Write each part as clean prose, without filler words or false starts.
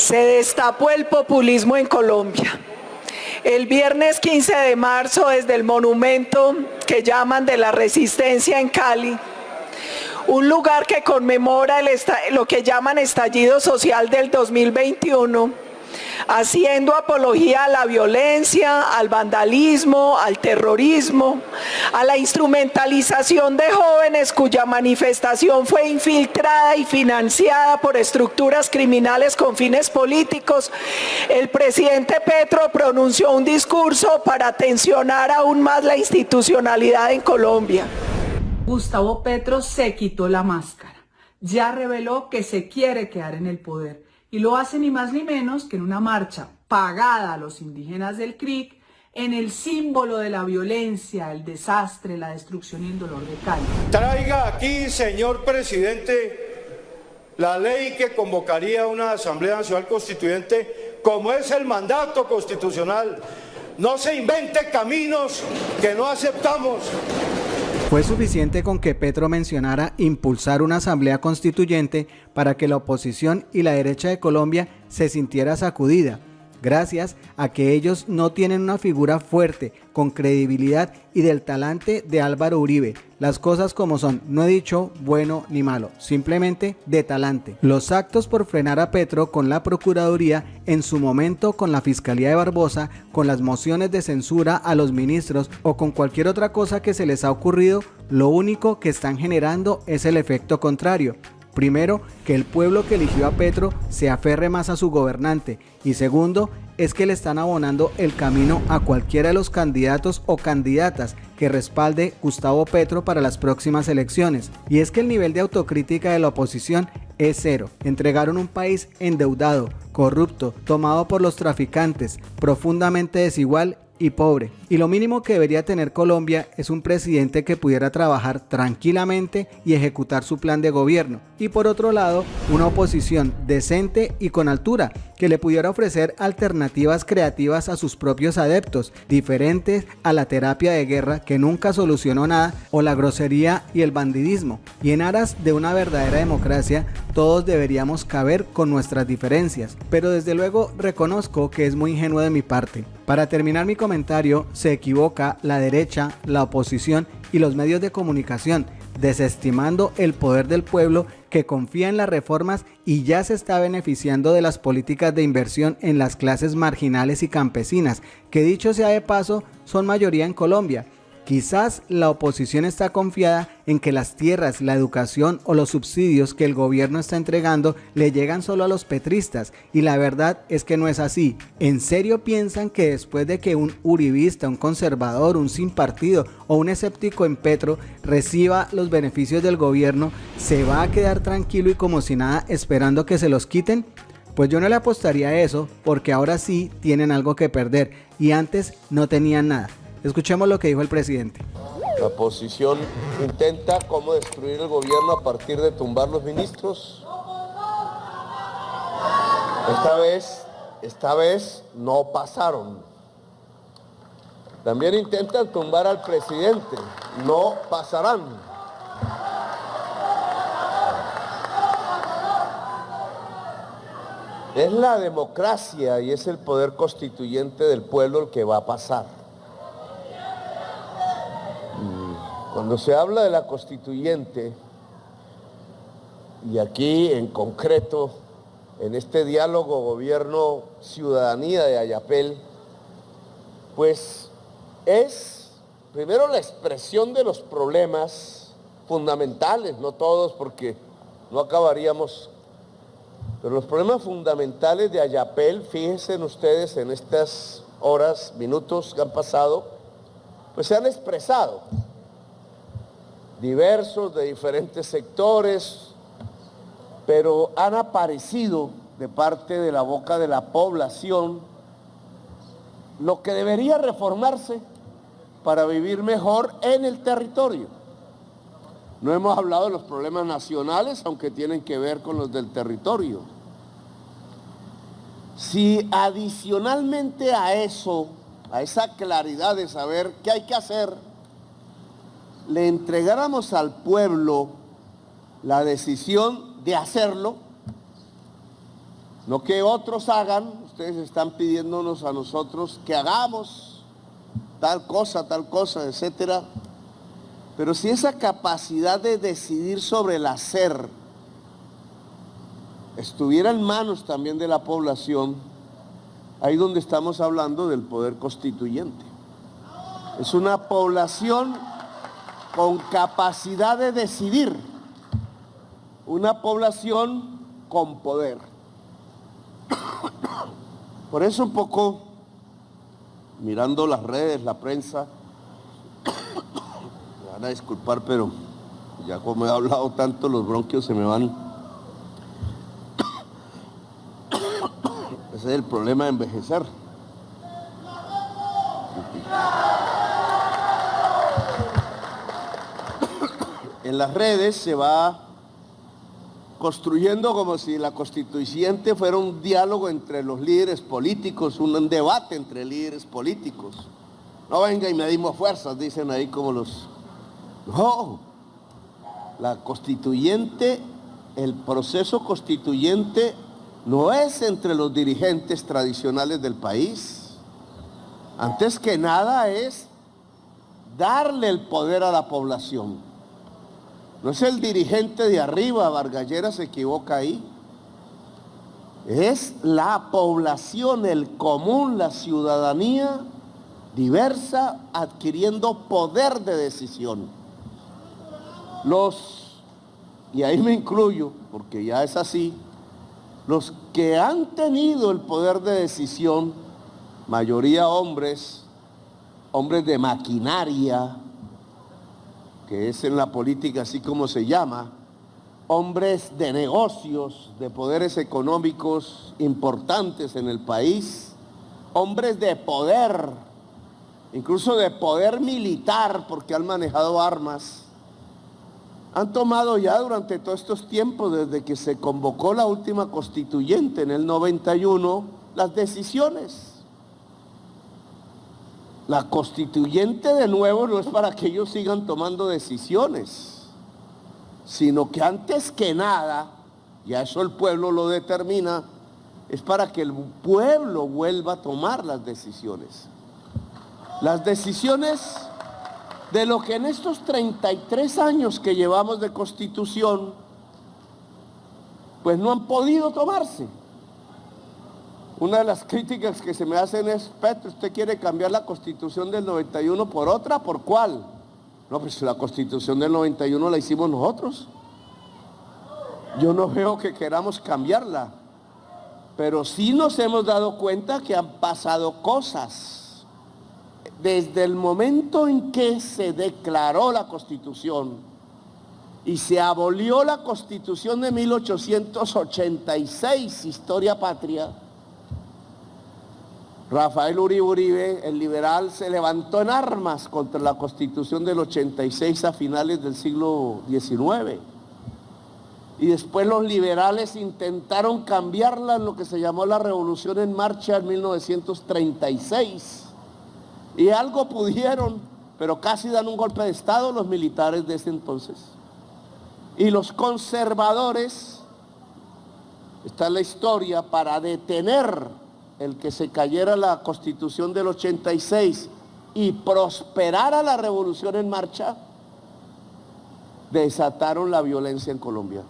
Se destapó el populismo en Colombia. El viernes 15 de marzo, desde el monumento que llaman de la Resistencia en Cali, un lugar que conmemora lo que llaman estallido social del 2021, haciendo apología a la violencia, al vandalismo, al terrorismo, a la instrumentalización de jóvenes cuya manifestación fue infiltrada y financiada por estructuras criminales con fines políticos. El presidente Petro pronunció un discurso para tensionar aún más la institucionalidad en Colombia. Gustavo Petro se quitó la máscara, ya reveló que se quiere quedar en el poder y lo hace ni más ni menos que en una marcha pagada a los indígenas del CRIC en el símbolo de la violencia, el desastre, la destrucción y el dolor de Cali. Traiga aquí, señor presidente, la ley que convocaría una Asamblea Nacional Constituyente, como es el mandato constitucional. No se invente caminos que no aceptamos. Fue suficiente con que Petro mencionara impulsar una asamblea constituyente para que la oposición y la derecha de Colombia se sintiera sacudida, gracias a que ellos no tienen una figura fuerte, con credibilidad y del talante de Álvaro Uribe. Las cosas como son, no he dicho bueno ni malo, simplemente de talante. Los actos por frenar a Petro con la Procuraduría, en su momento con la Fiscalía de Barbosa, con las mociones de censura a los ministros o con cualquier otra cosa que se les ha ocurrido, lo único que están generando es el efecto contrario. Primero, que el pueblo que eligió a Petro se aferre más a su gobernante, y segundo, es que le están abonando el camino a cualquiera de los candidatos o candidatas que respalde Gustavo Petro para las próximas elecciones. Y es que el nivel de autocrítica de la oposición es cero. Entregaron un país endeudado, corrupto, tomado por los traficantes, profundamente desigual y pobre. Y lo mínimo que debería tener Colombia es un presidente que pudiera trabajar tranquilamente y ejecutar su plan de gobierno. Y por otro lado, una oposición decente y con altura, que le pudiera ofrecer alternativas creativas a sus propios adeptos, diferentes a la terapia de guerra que nunca solucionó nada, o la grosería y el bandidismo. Y en aras de una verdadera democracia, todos deberíamos caber con nuestras diferencias, pero desde luego reconozco que es muy ingenuo de mi parte. Para terminar mi comentario, se equivoca la derecha, la oposición y los medios de comunicación, desestimando el poder del pueblo que confía en las reformas y ya se está beneficiando de las políticas de inversión en las clases marginales y campesinas, que dicho sea de paso, son mayoría en Colombia. Quizás la oposición está confiada en que las tierras, la educación o los subsidios que el gobierno está entregando le llegan solo a los petristas, y la verdad es que no es así. ¿En serio piensan que después de que un uribista, un conservador, un sin partido o un escéptico en Petro reciba los beneficios del gobierno, se va a quedar tranquilo y como si nada esperando que se los quiten? Pues yo no le apostaría a eso, porque ahora sí tienen algo que perder y antes no tenían nada. Escuchemos lo que dijo el presidente. La oposición intenta cómo destruir el gobierno a partir de tumbar los ministros. Esta vez no pasaron. También intentan tumbar al presidente. No pasarán. Es la democracia y es el poder constituyente del pueblo el que va a pasar. Cuando se habla de la constituyente, y aquí en concreto, en este diálogo gobierno-ciudadanía de Ayapel, pues es primero la expresión de los problemas fundamentales, no todos porque no acabaríamos, pero los problemas fundamentales de Ayapel, fíjense ustedes en estas horas, minutos que han pasado, pues se han expresado. Diversos, de diferentes sectores, pero han aparecido de parte de la boca de la población lo que debería reformarse para vivir mejor en el territorio. No hemos hablado de los problemas nacionales, aunque tienen que ver con los del territorio. Si adicionalmente a eso, a esa claridad de saber qué hay que hacer, le entregáramos al pueblo la decisión de hacerlo, No que otros hagan, ustedes están pidiéndonos a nosotros que hagamos tal cosa, etcétera. Pero si esa capacidad de decidir sobre el hacer estuviera en manos también de la población, ahí donde estamos hablando del poder constituyente. Es una población con capacidad de decidir, una población con poder. Por eso un poco, mirando las redes, la prensa, me van a disculpar, pero ya como he hablado tanto, los bronquios se me van. Ese es el problema de envejecer. En las redes se va construyendo como si la constituyente fuera un diálogo entre los líderes políticos, un debate entre líderes políticos. No venga y medimos fuerzas, dicen ahí como los... No, la constituyente, el proceso constituyente no es entre los dirigentes tradicionales del país. Antes que nada es darle el poder a la población. No es el dirigente de arriba, Vargas Lleras se equivoca ahí. Es la población, el común, la ciudadanía diversa adquiriendo poder de decisión. Y ahí me incluyo, porque ya es así, los que han tenido el poder de decisión, mayoría hombres de maquinaria, que es en la política así como se llama, hombres de negocios, de poderes económicos importantes en el país, hombres de poder, incluso de poder militar, porque han manejado armas, han tomado ya durante todos estos tiempos, desde que se convocó la última constituyente en el 91, las decisiones. La constituyente de nuevo no es para que ellos sigan tomando decisiones, sino que antes que nada, y a eso el pueblo lo determina, es para que el pueblo vuelva a tomar las decisiones. Las decisiones de lo que en estos 33 años que llevamos de constitución, pues no han podido tomarse. Una de las críticas que se me hacen es: Petro, ¿usted quiere cambiar la Constitución del 91 por otra? ¿Por cuál? No, pues la Constitución del 91 la hicimos nosotros. Yo no veo que queramos cambiarla, pero sí nos hemos dado cuenta que han pasado cosas. Desde el momento en que se declaró la Constitución y se abolió la Constitución de 1886, historia patria, Rafael Uribe, el liberal, se levantó en armas contra la Constitución del 86 a finales del siglo XIX. Y después los liberales intentaron cambiarla en lo que se llamó la Revolución en Marcha en 1936. Y algo pudieron, pero casi dan un golpe de Estado los militares de ese entonces. Y los conservadores, está en la historia, para detener el que se cayera la Constitución del 86 y prosperara la Revolución en Marcha, desataron la violencia en Colombia.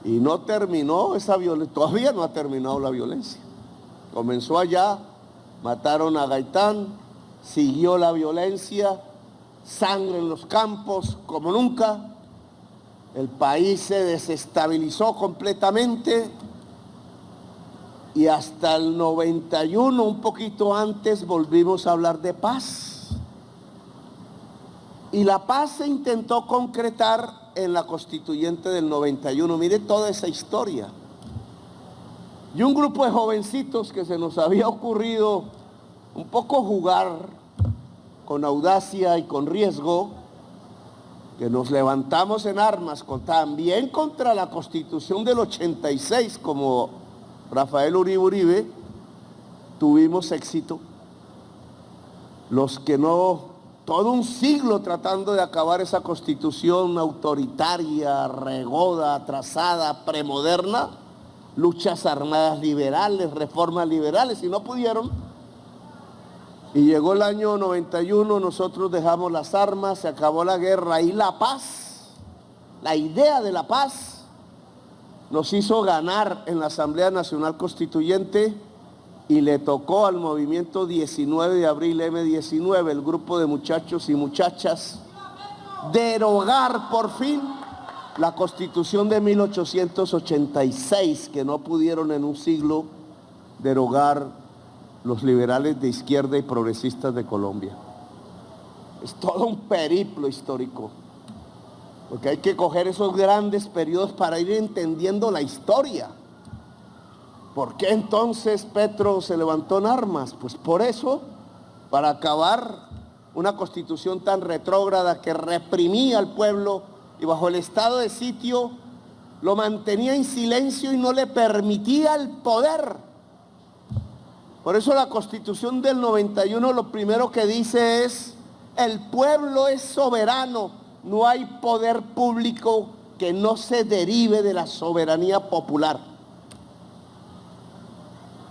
Y no terminó esa violencia, todavía no ha terminado la violencia. Comenzó allá, mataron a Gaitán, siguió la violencia, sangre en los campos como nunca, el país se desestabilizó completamente y hasta el 91, un poquito antes, volvimos a hablar de paz. Y la paz se intentó concretar en la constituyente del 91. Mire toda esa historia. Y un grupo de jovencitos que se nos había ocurrido un poco jugar con audacia y con riesgo, que nos levantamos en armas también contra la Constitución del 86, como Rafael Uribe, tuvimos éxito. Los que no, todo un siglo tratando de acabar esa Constitución autoritaria, regoda, atrasada, premoderna, luchas armadas liberales, reformas liberales, y no pudieron. Y llegó el año 91, nosotros dejamos las armas, se acabó la guerra y la paz, la idea de la paz, nos hizo ganar en la Asamblea Nacional Constituyente y le tocó al movimiento 19 de abril M19, el grupo de muchachos y muchachas, derogar por fin la Constitución de 1886, que no pudieron en un siglo derogar los liberales de izquierda y progresistas de Colombia. Es todo un periplo histórico, porque hay que coger esos grandes periodos para ir entendiendo la historia. ¿Por qué entonces Petro se levantó en armas? Pues por eso, para acabar una constitución tan retrógrada que reprimía al pueblo y bajo el estado de sitio lo mantenía en silencio y no le permitía el poder. Por eso la Constitución del 91 lo primero que dice es: el pueblo es soberano, no hay poder público que no se derive de la soberanía popular.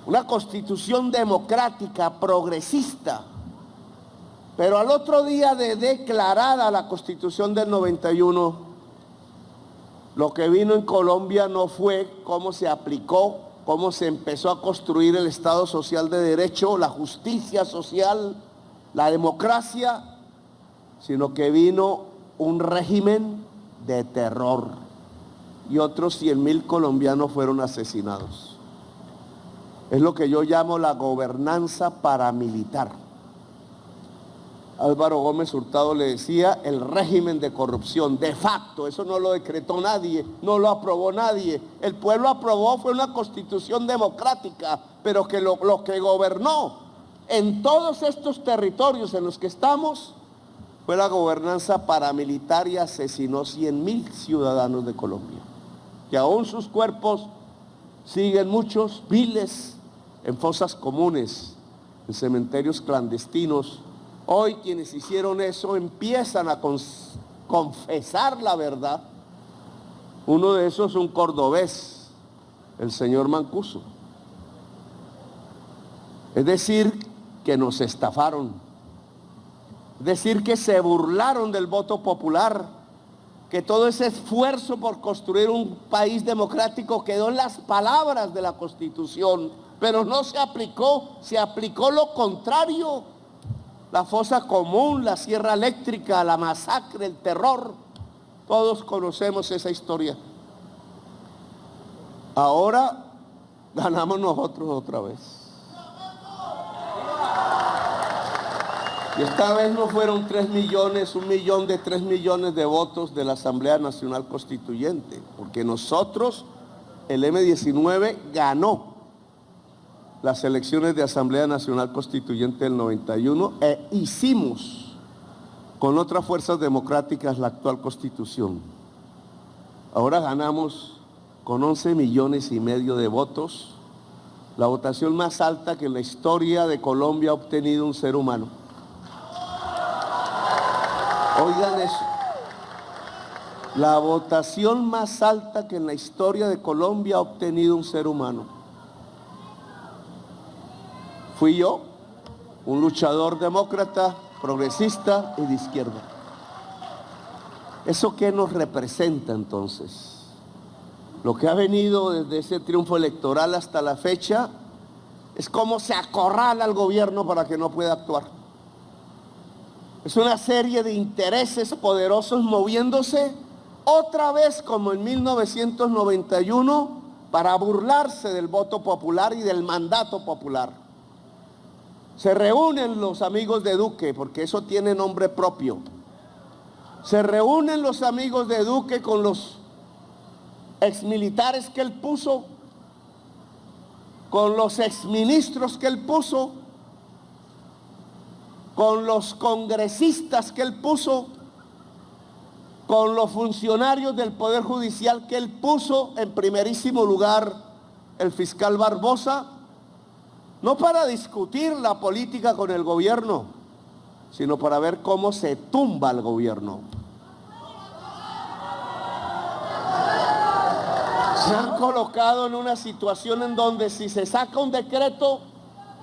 Una Constitución democrática, progresista. Pero al otro día de declarada la Constitución del 91, lo que vino en Colombia no fue cómo se aplicó, cómo se empezó a construir el Estado Social de Derecho, la justicia social, la democracia, sino que vino un régimen de terror y otros 100,000 colombianos fueron asesinados. Es lo que yo llamo la gobernanza paramilitar. Álvaro Gómez Hurtado le decía el régimen de corrupción, de facto, eso no lo decretó nadie, no lo aprobó nadie. El pueblo aprobó, fue una constitución democrática, pero que lo que gobernó en todos estos territorios en los que estamos fue la gobernanza paramilitar y asesinó 100,000 ciudadanos de Colombia, que aún sus cuerpos siguen muchos, miles, en fosas comunes, en cementerios clandestinos. Hoy quienes hicieron eso empiezan a confesar la verdad. Uno de esos es un cordobés, el señor Mancuso. Es decir, que nos estafaron. Es decir, que se burlaron del voto popular, que todo ese esfuerzo por construir un país democrático quedó en las palabras de la Constitución, pero no se aplicó lo contrario. La fosa común, la sierra eléctrica, la masacre, el terror, todos conocemos esa historia. Ahora ganamos nosotros otra vez. Y esta vez no fueron 3 millones, 1 millón de 3 millones de votos de la Asamblea Nacional Constituyente, porque nosotros, el M19, ganó las elecciones de Asamblea Nacional Constituyente del 91 e hicimos con otras fuerzas democráticas la actual Constitución. Ahora ganamos con 11,5 millones de votos, la votación más alta que en la historia de Colombia ha obtenido un ser humano. Oigan eso, la votación más alta que en la historia de Colombia ha obtenido un ser humano. Fui yo, un luchador demócrata, progresista y de izquierda. ¿Eso qué nos representa entonces? Lo que ha venido desde ese triunfo electoral hasta la fecha es cómo se acorrala al gobierno para que no pueda actuar. Es una serie de intereses poderosos moviéndose otra vez como en 1991 para burlarse del voto popular y del mandato popular. Se reúnen los amigos de Duque, porque eso tiene nombre propio. Se reúnen los amigos de Duque con los exmilitares que él puso, con los exministros que él puso, con los congresistas que él puso, con los funcionarios del Poder Judicial que él puso, en primerísimo lugar el fiscal Barbosa, no para discutir la política con el gobierno, sino para ver cómo se tumba el gobierno. Se han colocado en una situación en donde si se saca un decreto,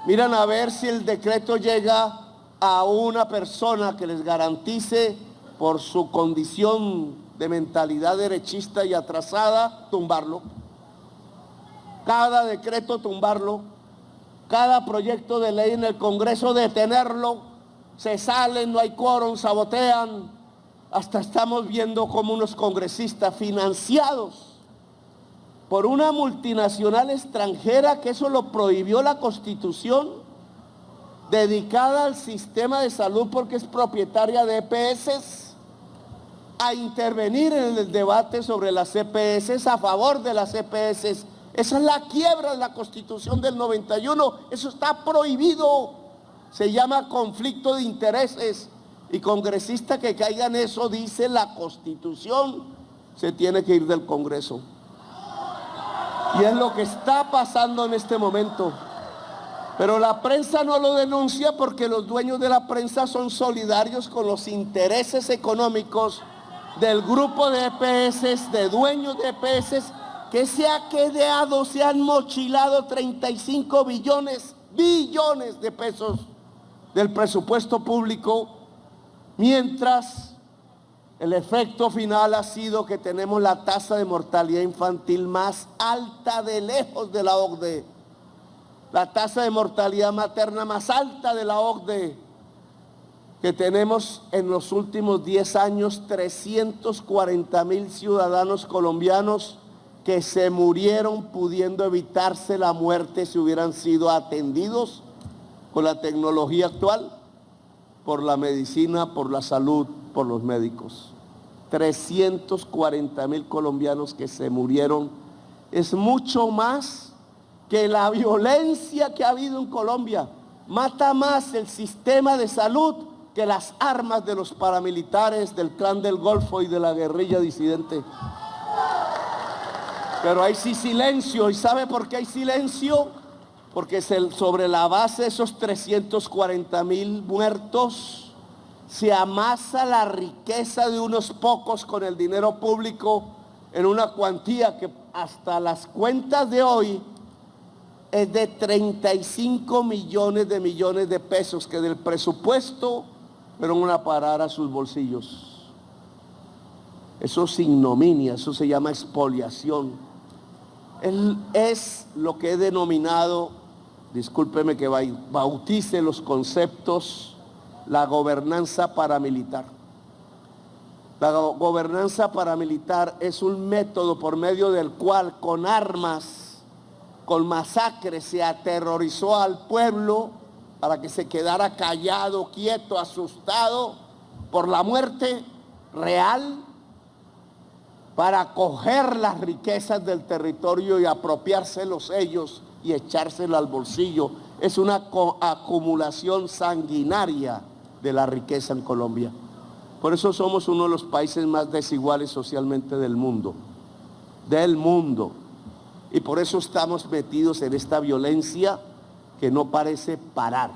miran a ver si el decreto llega a una persona que les garantice por su condición de mentalidad derechista y atrasada, tumbarlo. Cada decreto tumbarlo, cada proyecto de ley en el Congreso detenerlo, se salen, no hay quórum, sabotean, hasta estamos viendo como unos congresistas financiados por una multinacional extranjera, que eso lo prohibió la Constitución, dedicada al sistema de salud porque es propietaria de EPS, a intervenir en el debate sobre las EPS, a favor de las EPS. Esa es la quiebra de la Constitución del 91, eso está prohibido, se llama conflicto de intereses, y congresista que caiga en eso, dice la Constitución, se tiene que ir del Congreso. Y es lo que está pasando en este momento. Pero la prensa no lo denuncia porque los dueños de la prensa son solidarios con los intereses económicos del grupo de EPS, de dueños de EPS, que se ha quedado, se han mochilado 35 billones de pesos del presupuesto público, mientras el efecto final ha sido que tenemos la tasa de mortalidad infantil más alta de lejos de la OCDE, la tasa de mortalidad materna más alta de la OCDE, que tenemos en los últimos 10 años 340.000 ciudadanos colombianos que se murieron pudiendo evitarse la muerte si hubieran sido atendidos con la tecnología actual, por la medicina, por la salud, por los médicos. 340.000 colombianos que se murieron. Es mucho más que la violencia que ha habido en Colombia. Mata más el sistema de salud que las armas de los paramilitares, del Clan del Golfo y de la guerrilla disidente. Pero hay sí silencio. ¿Y sabe por qué hay silencio? Porque sobre la base de esos 340.000 muertos se amasa la riqueza de unos pocos con el dinero público en una cuantía que hasta las cuentas de hoy es de 35 millones de pesos que del presupuesto fueron a parar a sus bolsillos. Eso es ignominia, eso se llama expoliación. Es lo que he denominado, discúlpeme que bautice los conceptos, la gobernanza paramilitar. La gobernanza paramilitar es un método por medio del cual con armas, con masacres, se aterrorizó al pueblo para que se quedara callado, quieto, asustado por la muerte real, para coger las riquezas del territorio y apropiárselos ellos y echárselo al bolsillo. Es una acumulación sanguinaria de la riqueza en Colombia. Por eso somos uno de los países más desiguales socialmente del mundo. Y por eso estamos metidos en esta violencia que no parece parar.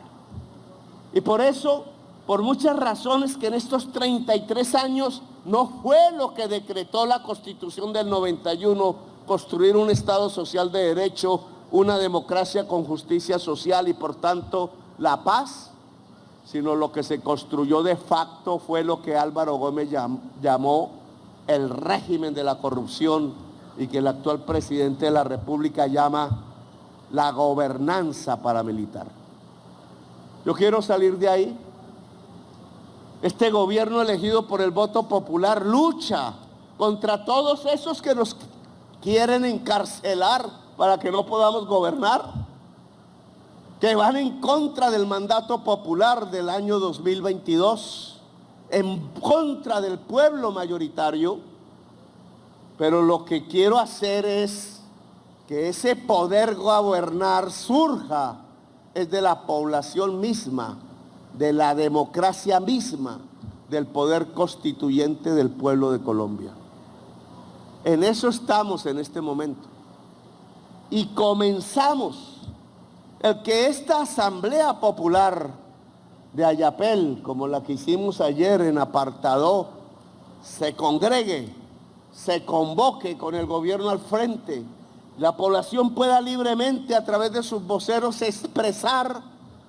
Y por eso, por muchas razones que en estos 33 años no fue lo que decretó la Constitución del 91, construir un Estado social de derecho, una democracia con justicia social y por tanto la paz, sino lo que se construyó de facto fue lo que Álvaro Gómez llamó el régimen de la corrupción y que el actual presidente de la República llama la gobernanza paramilitar. Yo quiero salir de ahí. Este gobierno elegido por el voto popular lucha contra todos esos que nos quieren encarcelar para que no podamos gobernar, que van en contra del mandato popular del año 2022, en contra del pueblo mayoritario. Pero lo que quiero hacer es que ese poder gobernar surja es de la población misma, de la democracia misma, del poder constituyente del pueblo de Colombia. En eso estamos en este momento. Y comenzamos el que esta Asamblea Popular de Ayapel, como la que hicimos ayer en Apartadó, se congregue, se convoque con el gobierno al frente, la población pueda libremente a través de sus voceros expresar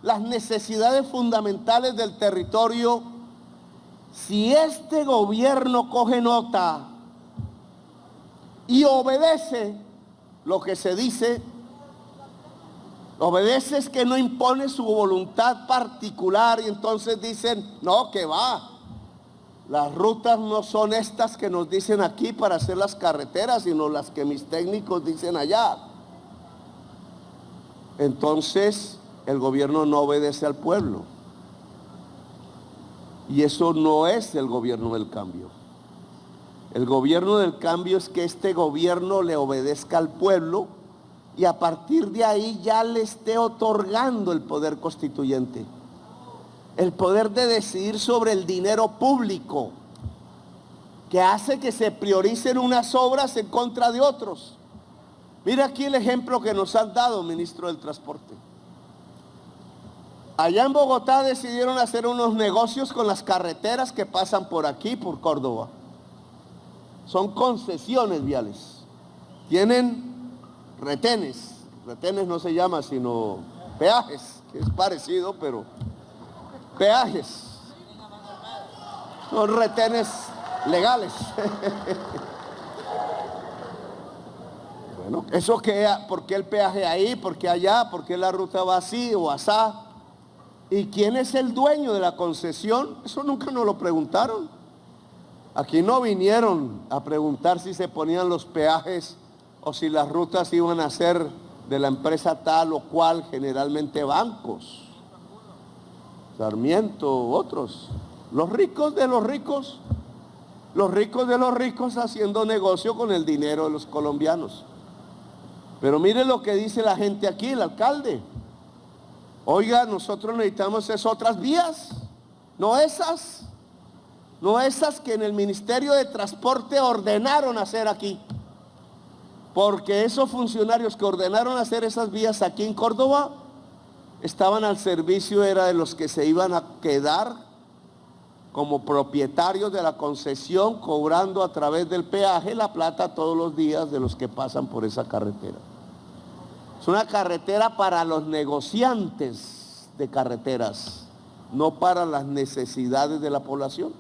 las necesidades fundamentales del territorio. Si este gobierno coge nota y obedece lo que se dice, obedece es que no impone su voluntad particular y entonces dicen, no, que va. Las rutas no son estas que nos dicen aquí para hacer las carreteras, sino las que mis técnicos dicen allá. Entonces, el gobierno no obedece al pueblo. Y eso no es el gobierno del cambio. El gobierno del cambio es que este gobierno le obedezca al pueblo y a partir de ahí ya le esté otorgando el poder constituyente. El poder de decidir sobre el dinero público, que hace que se prioricen unas obras en contra de otros. Mira aquí el ejemplo que nos han dado, ministro del Transporte. Allá en Bogotá decidieron hacer unos negocios con las carreteras que pasan por aquí, por Córdoba. Son concesiones viales. Tienen retenes. Retenes no se llama, sino peajes, que es parecido, pero peajes. Son retenes legales. Bueno, eso que, ¿por qué el peaje ahí? ¿Por qué allá? ¿Por qué la ruta va así o asá? ¿Y quién es el dueño de la concesión? Eso nunca nos lo preguntaron. Aquí no vinieron a preguntar si se ponían los peajes o si las rutas iban a ser de la empresa tal o cual, generalmente bancos, Sarmiento, otros. Los ricos de los ricos haciendo negocio con el dinero de los colombianos. Pero mire lo que dice la gente aquí, el alcalde. Oiga, nosotros necesitamos otras vías, no esas que en el Ministerio de Transporte ordenaron hacer aquí. Porque esos funcionarios que ordenaron hacer esas vías aquí en Córdoba estaban al servicio, era de los que se iban a quedar como propietarios de la concesión, cobrando a través del peaje la plata todos los días de los que pasan por esa carretera. Es una carretera para los negociantes de carreteras, no para las necesidades de la población.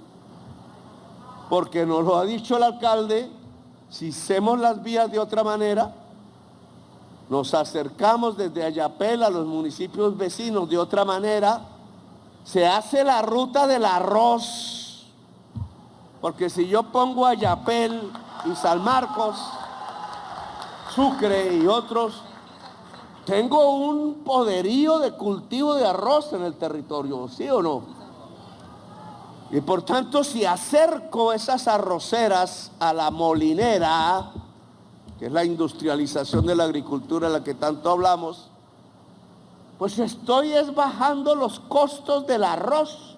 Porque nos lo ha dicho el alcalde, si hacemos las vías de otra manera, nos acercamos desde Ayapel a los municipios vecinos de otra manera, se hace la ruta del arroz. Porque si yo pongo Ayapel y San Marcos, Sucre y otros, tengo un poderío de cultivo de arroz en el territorio, ¿sí o no? Y por tanto, si acerco esas arroceras a la molinera, que es la industrialización de la agricultura de la que tanto hablamos, pues estoy bajando los costos del arroz,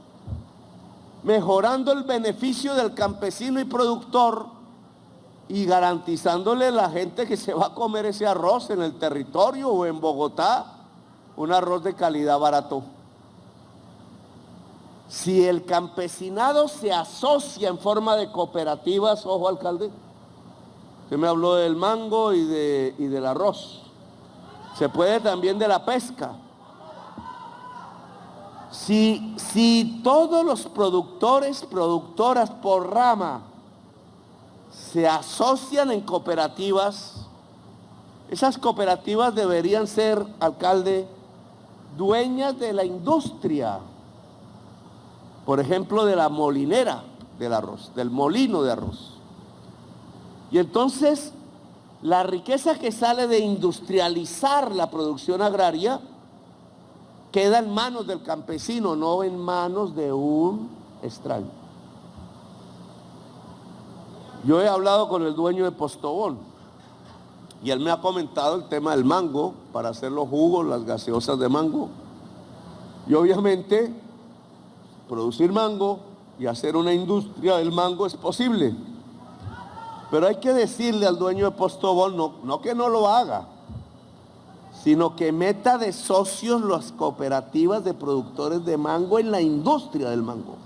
mejorando el beneficio del campesino y productor y garantizándole a la gente que se va a comer ese arroz en el territorio o en Bogotá, un arroz de calidad barato. Si el campesinado se asocia en forma de cooperativas, ojo alcalde, usted me habló del mango y del arroz, se puede también de la pesca. Si todos los productoras por rama se asocian en cooperativas, esas cooperativas deberían ser, alcalde, dueñas de la industria. Por ejemplo, de la molinera del arroz, del molino de arroz. Y entonces, la riqueza que sale de industrializar la producción agraria queda en manos del campesino, no en manos de un extraño. Yo he hablado con el dueño de Postobón y él me ha comentado el tema del mango para hacer los jugos, las gaseosas de mango. Y obviamente producir mango y hacer una industria del mango es posible. Pero hay que decirle al dueño de Postobón, no que no lo haga, sino que meta de socios las cooperativas de productores de mango en la industria del mango.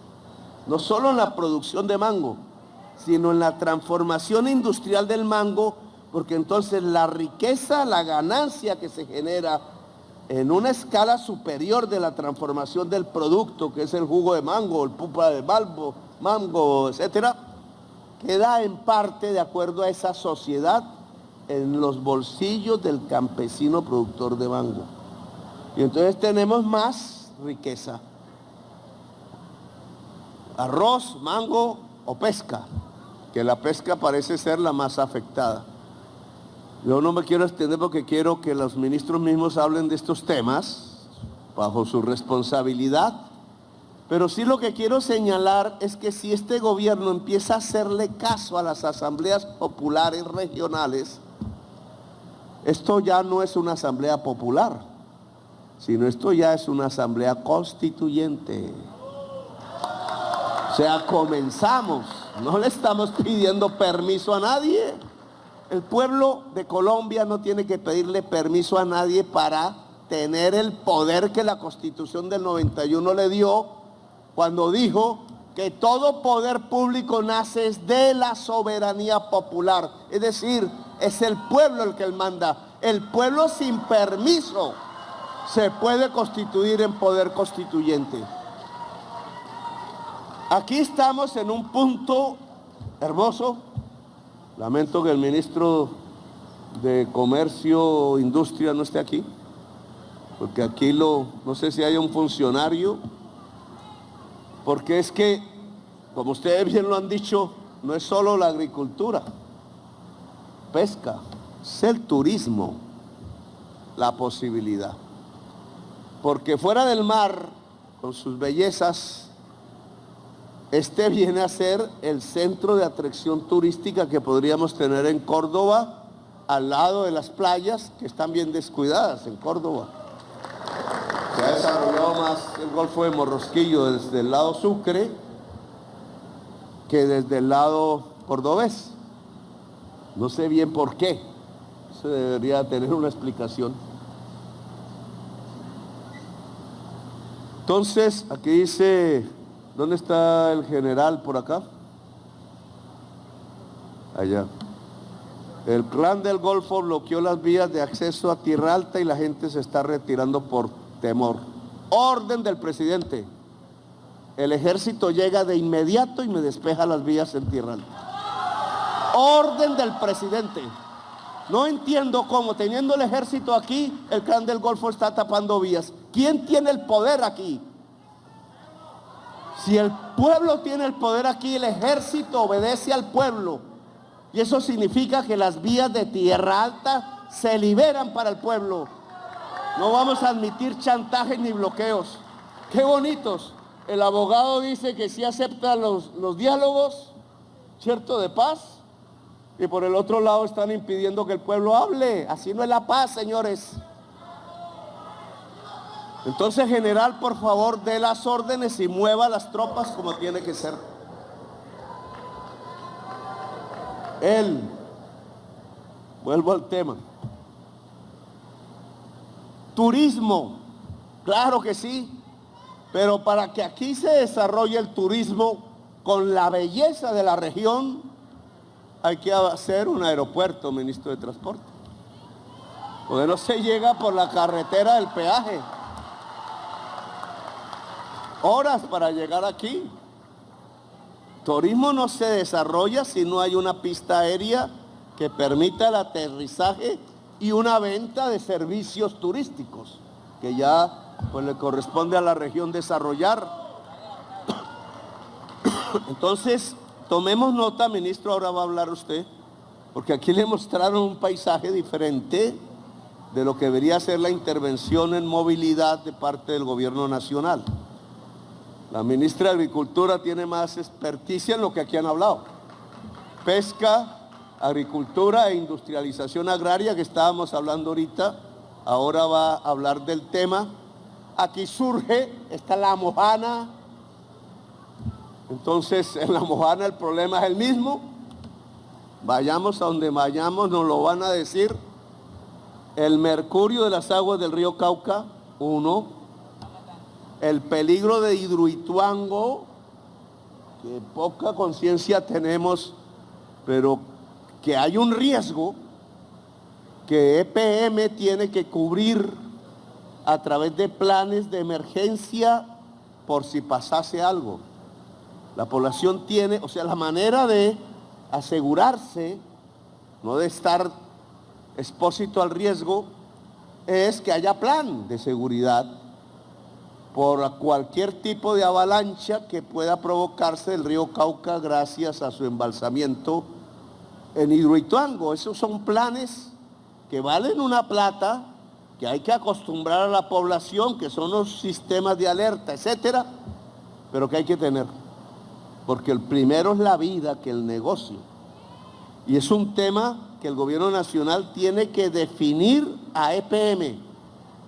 No solo en la producción de mango, sino en la transformación industrial del mango, porque entonces la riqueza, la ganancia que se genera en una escala superior de la transformación del producto, que es el jugo de mango, el pulpa de mango, etcétera, queda en parte de acuerdo a esa sociedad en los bolsillos del campesino productor de mango. Y entonces tenemos más riqueza. Arroz, mango o pesca, que la pesca parece ser la más afectada. Yo no me quiero extender porque quiero que los ministros mismos hablen de estos temas bajo su responsabilidad, pero sí lo que quiero señalar es que si este gobierno empieza a hacerle caso a las asambleas populares regionales, esto ya no es una asamblea popular, sino esto ya es una asamblea constituyente. O sea, comenzamos, no le estamos pidiendo permiso a nadie. El pueblo de Colombia no tiene que pedirle permiso a nadie para tener el poder que la Constitución del 91 le dio cuando dijo que todo poder público nace de la soberanía popular. Es decir, es el pueblo el que manda. El pueblo sin permiso se puede constituir en poder constituyente. Aquí estamos en un punto hermoso. Lamento que el ministro de Comercio e Industria no esté aquí, porque aquí no sé si hay un funcionario, porque es que, como ustedes bien lo han dicho, no es solo la agricultura, pesca, es el turismo, la posibilidad. Porque fuera del mar, con sus bellezas, este viene a ser el centro de atracción turística que podríamos tener en Córdoba, al lado de las playas que están bien descuidadas en Córdoba. Se ha desarrollado más el Golfo de Morrosquillo desde el lado Sucre que desde el lado cordobés. No sé bien por qué. Eso debería tener una explicación. Entonces, aquí dice... ¿Dónde está el general por acá? Allá. El Clan del Golfo bloqueó las vías de acceso a Tierra Alta y la gente se está retirando por temor. Orden del presidente. El ejército llega de inmediato y me despeja las vías en Tierra Alta. Orden del presidente. No entiendo cómo, teniendo el ejército aquí, el Clan del Golfo está tapando vías. ¿Quién tiene el poder aquí? Si el pueblo tiene el poder aquí, el ejército obedece al pueblo. Y eso significa que las vías de Tierra Alta se liberan para el pueblo. No vamos a admitir chantajes ni bloqueos. Qué bonitos. El abogado dice que sí acepta los diálogos, ¿cierto?, de paz. Y por el otro lado están impidiendo que el pueblo hable. Así no es la paz, señores. Entonces, general, por favor, dé las órdenes y mueva las tropas como tiene que ser. Vuelvo al tema. Turismo, claro que sí, pero para que aquí se desarrolle el turismo con la belleza de la región, hay que hacer un aeropuerto, ministro de Transporte. Porque no se llega por la carretera del peaje. Horas para llegar aquí. Turismo no se desarrolla si no hay una pista aérea que permita el aterrizaje y una venta de servicios turísticos, que ya pues le corresponde a la región desarrollar. Entonces, tomemos nota, ministro, ahora va a hablar usted, porque aquí le mostraron un paisaje diferente de lo que debería ser la intervención en movilidad de parte del gobierno nacional. La ministra de Agricultura tiene más experticia en lo que aquí han hablado. Pesca, agricultura e industrialización agraria que estábamos hablando ahorita, ahora va a hablar del tema. Aquí surge, está la Mojana. Entonces, en la Mojana el problema es el mismo. Vayamos a donde vayamos, nos lo van a decir. El mercurio de las aguas del río Cauca, 1. El peligro de Hidroituango, que poca conciencia tenemos, pero que hay un riesgo que EPM tiene que cubrir a través de planes de emergencia por si pasase algo. La población tiene, o sea, la manera de asegurarse, no de estar expósito al riesgo, es que haya plan de seguridad por cualquier tipo de avalancha que pueda provocarse del río Cauca gracias a su embalsamiento en Hidroituango. Esos son planes que valen una plata, que hay que acostumbrar a la población, que son los sistemas de alerta, etcétera, pero que hay que tener, porque el primero es la vida que el negocio. Y es un tema que el gobierno nacional tiene que definir a EPM,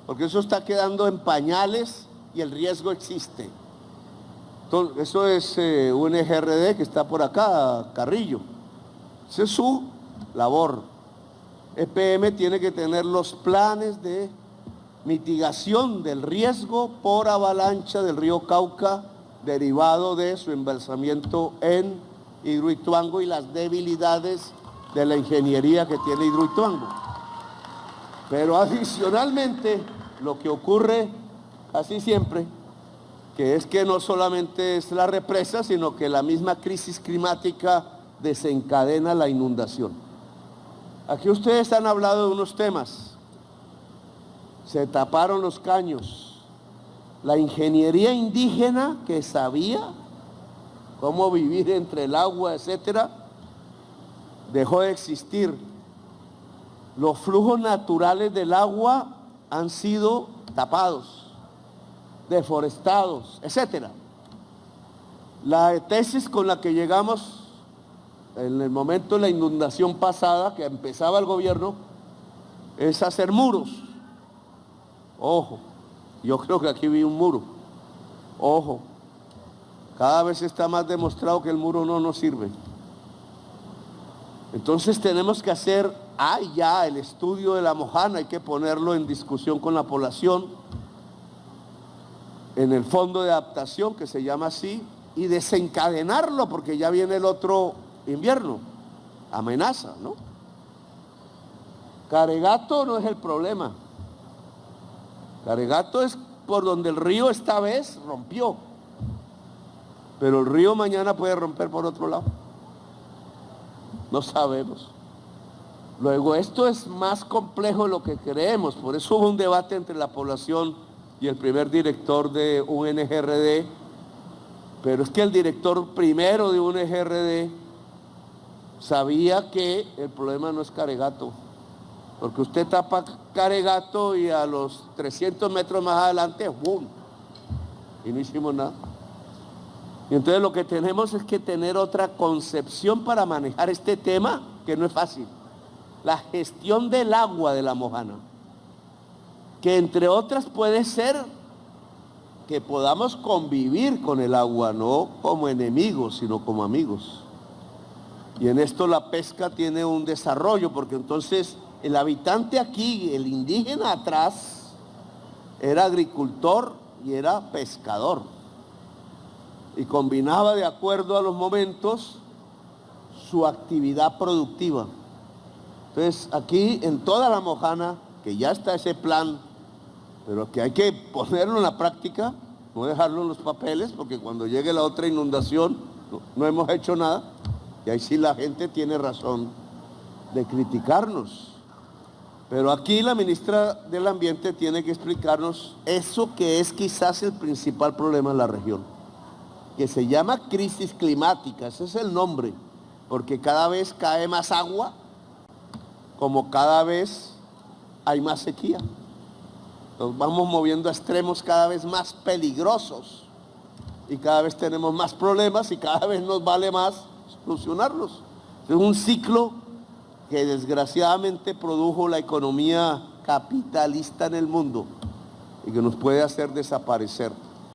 porque eso está quedando en pañales y el riesgo existe. Entonces, eso es un EGRD que está por acá, Carrillo. Esa es su labor. EPM tiene que tener los planes de mitigación del riesgo por avalancha del río Cauca derivado de su embalsamiento en Hidroituango y las debilidades de la ingeniería que tiene Hidroituango. Pero adicionalmente, lo que ocurre casi siempre, que es que no solamente es la represa, sino que la misma crisis climática desencadena la inundación. Aquí ustedes han hablado de unos temas. Se taparon los caños. La ingeniería indígena que sabía cómo vivir entre el agua, etcétera, dejó de existir. Los flujos naturales del agua han sido tapados, deforestados, etcétera. La tesis con la que llegamos en el momento de la inundación pasada, que empezaba el gobierno, es hacer muros. Ojo, yo creo que aquí vi un muro. Ojo, cada vez está más demostrado que el muro no nos sirve. Entonces tenemos que hacer, ya el estudio de la Mojana, hay que ponerlo en discusión con la población, en el fondo de adaptación, que se llama así, y desencadenarlo, porque ya viene el otro invierno, amenaza, ¿no? Caregato no es el problema. Caregato es por donde el río esta vez rompió, pero el río mañana puede romper por otro lado. No sabemos. Luego, esto es más complejo de lo que creemos, por eso hubo un debate entre la población y el primer director de un NGRD, pero es que el director primero de un NGRD sabía que el problema no es Caregato, porque usted tapa Caregato y a los 300 metros más adelante, ¡bum!, y no hicimos nada. Y entonces lo que tenemos es que tener otra concepción para manejar este tema, que no es fácil. La gestión del agua de la Mojana, que entre otras puede ser que podamos convivir con el agua, no como enemigos, sino como amigos. Y en esto la pesca tiene un desarrollo, porque entonces el habitante aquí, el indígena atrás, era agricultor y era pescador. Y combinaba de acuerdo a los momentos su actividad productiva. Entonces aquí en toda la Mojana, que ya está ese plan, pero que hay que ponerlo en la práctica, no dejarlo en los papeles, porque cuando llegue la otra inundación no hemos hecho nada, y ahí sí la gente tiene razón de criticarnos. Pero aquí la ministra del Ambiente tiene que explicarnos eso que es quizás el principal problema en la región, que se llama crisis climática, ese es el nombre, porque cada vez cae más agua, como cada vez hay más sequía. Nos vamos moviendo a extremos cada vez más peligrosos y cada vez tenemos más problemas y cada vez nos vale más solucionarlos. Es un ciclo que desgraciadamente produjo la economía capitalista en el mundo y que nos puede hacer desaparecer.